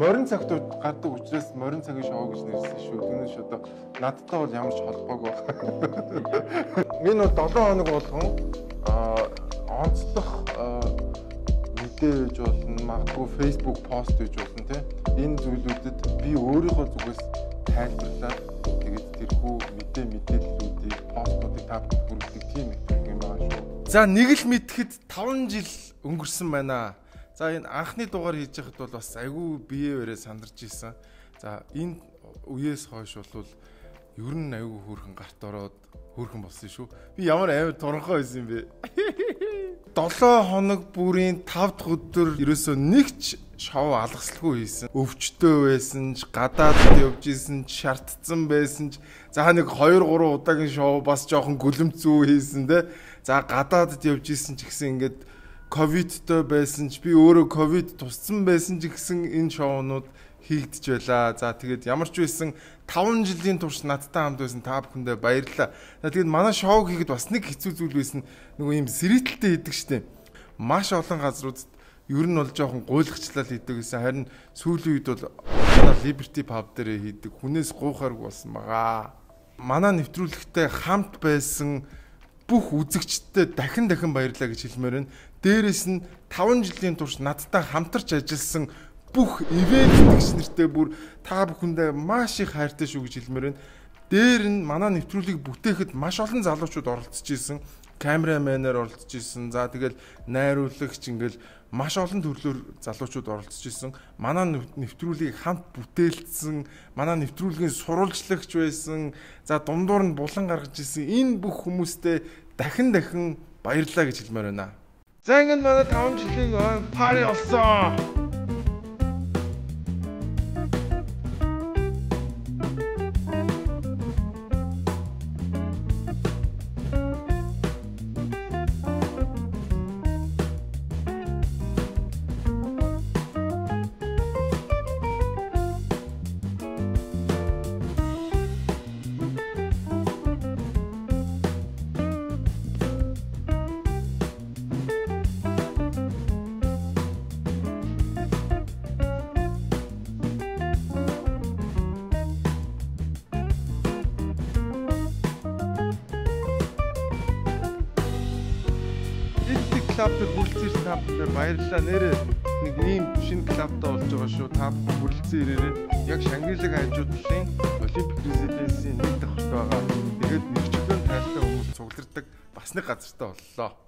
морин цагт гардаг учраас морин цагийн шоу гэж нэрсэн шүү. Түүнээс одоо надтай бол ямар ч холбоогүй. Энэ бол 7 хоног болгон онцлох мэдээ гэж болно, магадгүй Facebook пост гэж болно тийм. Энэ зүйлүүдэд би өөрийнхөө зүгээс тайлбарлаад тэгээд тэрхүү мэдээллүүдийг постуудыг та бүхэнд хүргэдэг тийм юм аа шүү. За нэг л мэдхэд 5 жил өнгөрсөн байна. За энэ анхны дугаар хийж байхад бол бас айгүй биеэрээ сандарч ийсэн. За энэ үеэс хойш бол ер нь айгүй хөөрхөн гарт ороод хөөрхөн болсон шүү. Би ямар амар туранхай байсан юм бэ? 7 хоног бүрийн 5 дахь өдөр ерөөсөө нэг ч шоу алгасалгүй хийсэн. Өвчтөө байсан ч, гадаадд явж исэн ч, шаардсан байсан ч, за нэг 2 3 удаагийн шоу бас жоохон гүлэмцүү хийсэн те. За гадаадд явж исэн ч гэсэн ингээд ковидтой байсан ч, би өөрөө ковид туссан байсан ч гэсэн энэ шоунууд хийгдэж байлаа. За тэгээд ямар ч байсан 5 жилийн турш надтай хамт байсан та бүхэндээ баярлалаа. Тэгээд манай шоу хийхэд бас нэг хэцүү зүйл байсан. Нөгөө юм сэрэтэлтэй хийдэг штеп. Маш олон газруудад ер нь бол жоохон гуйлагчлал хийдэг гэсэн. Харин сүүлийн үед бол Liberty Pub дээр хийдэг. Хүнээс гуйхааргүй болсон байгаа. Манай нэвтрүүлэгтээ хамт байсан бүх үзэгчдэд дахин баярлалаа гэж хэлмээр байна. Дээрээс нь 5 жилийн турш надтай хамтарч ажилласан бүх ивент тэгш нэртэй бүр та бүхэндээ маш их хайртай шүү гэж хэлмээр байна. Дээр нь манай нэвтрүүлгийг бүтээхэд маш олон залуучууд оролцож исэн. Камерамэнээр оролцож исэн. За тэгэл найруулагч ингээл маш олон төрлөөр залуучууд оролцож исэн. Манай нэвтрүүлгийг хамт бүтээлсэн, манай нэвтрүүлгийн сурвалжлагч байсан. За дундуур нь булан гаргаж исэн. Энэ бүх хүмүүстээ дахин баярлалаа гэж хэлмээр байна. За ингээд манай 5 жилийн пари болсон. Клабд бүрэлцээрсэн та бүхэнд баярлалаа. Нэрээ нэг ийм шинэ клабтай болж байгаа шүү. Та бүхэн бүрэлцэн ирээрээ яг Шангилаг хажуудлын Олимпик резиденсийн нэг давхарт байгаа. Тэгээд нэрчлэн тайлтай хүмүүс цуглардаг бас нэг газартай боллоо.